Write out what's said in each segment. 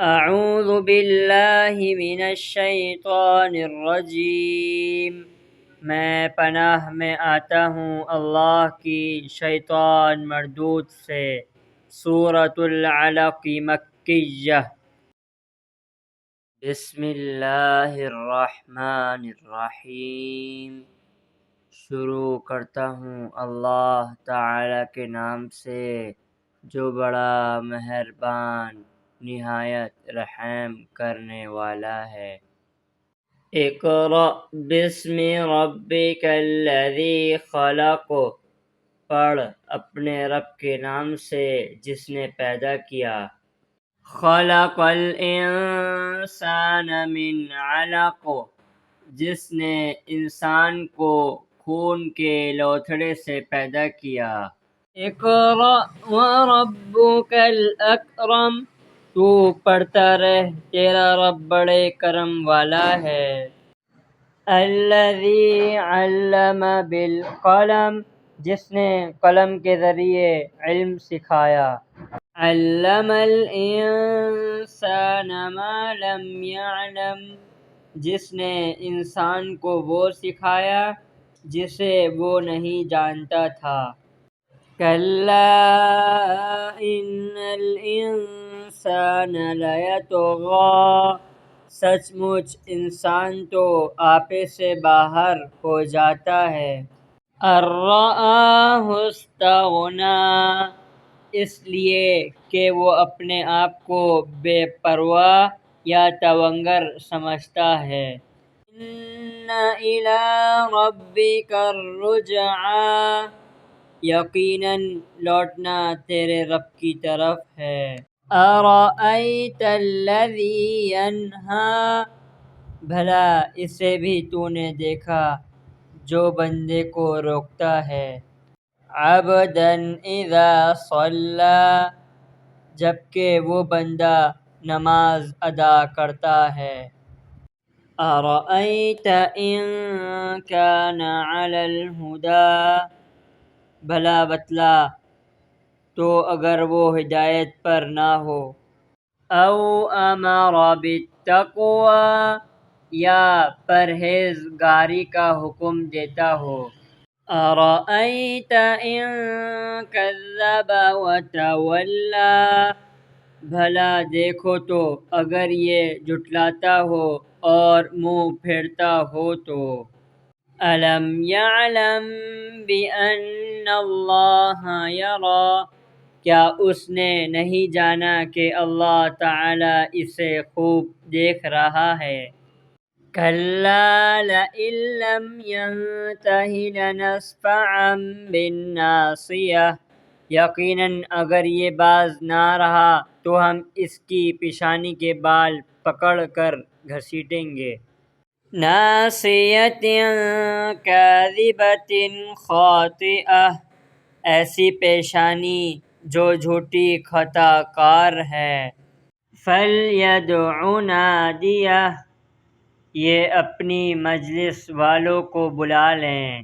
اعوذ باللہ من الشیطان الرجیم، میں پناہ میں آتا ہوں اللہ کی شیطان مردود سے۔ سورۃ العلق مکیہ۔ بسم اللہ الرحمن الرحیم۔ شروع کرتا ہوں اللہ تعالی کے نام سے جو بڑا مہربان نہایت رحم کرنے والا ہے۔ اقرأ بسم ربک الذی خلق، پڑھ اپنے رب کے نام سے جس نے پیدا کیا۔ خلق الانسان من علق، جس نے انسان کو خون کے لوتھڑے سے پیدا کیا۔ اقرأ وربک الاکرم، تو پڑھتا رہ تیرا رب بڑے کرم والا ہے۔ الذی علم بالقلم، جس نے قلم کے ذریعے علم سکھایا۔ علم الانسان ما لم يعلم، جس نے انسان کو وہ سکھایا جسے وہ نہیں جانتا تھا۔ کلا ان الانسان لیطغی، سچ مچ انسان تو آپے سے باہر ہو جاتا ہے۔ ان رآہ استغنی، اس لیے کہ وہ اپنے آپ کو بے پرواہ یا تونگر سمجھتا ہے۔ ان الی ربک الرجعی، یقیناً لوٹنا تیرے رب کی طرف ہے۔ ارأیت الذی ینہی، بھلا اسے بھی تو نے دیکھا جو بندے کو روکتا ہے۔ عبدا اذا صلی، جبکہ وہ بندہ نماز ادا کرتا ہے۔ ارأیت ان کان علی الہدی، بھلا بتلا تو اگر وہ ہدایت پر نہ ہو۔ او امر بالتقوی، یا پرہیزگاری کا حکم دیتا ہو۔ ارأیت ان کذب وتولی، بھلا دیکھو تو اگر یہ جھٹلاتا ہو اور منہ پھیرتا ہو تو۔ الم یعلم بان اللہ یری، کیا اس نے نہیں جانا کہ اللہ تعالی اسے خوب دیکھ رہا ہے۔ کلا لئن لم ینتہ لنسفعا بالناصیہ، یقیناً اگر یہ باز نہ رہا تو ہم اس کی پیشانی کے بال پکڑ کر گھسیٹیں گے۔ ناصیۃ کاذبۃ خاطئہ، ایسی پیشانی جو جھوٹی خطا کار ہے۔ فلیدع نادیہ، یہ اپنی مجلس والوں کو بلا لیں۔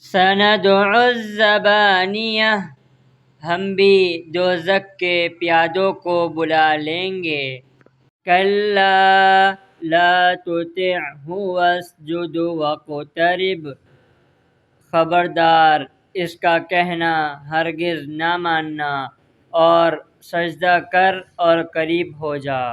سندع الزبانیہ، ہم بھی دوزخ کے پیادوں کو بلا لیں گے۔ کلا لا تطعہ واسجد واقترب، خبردار اس کا کہنا ہرگز نہ ماننا اور سجدہ کر اور قریب ہو جا۔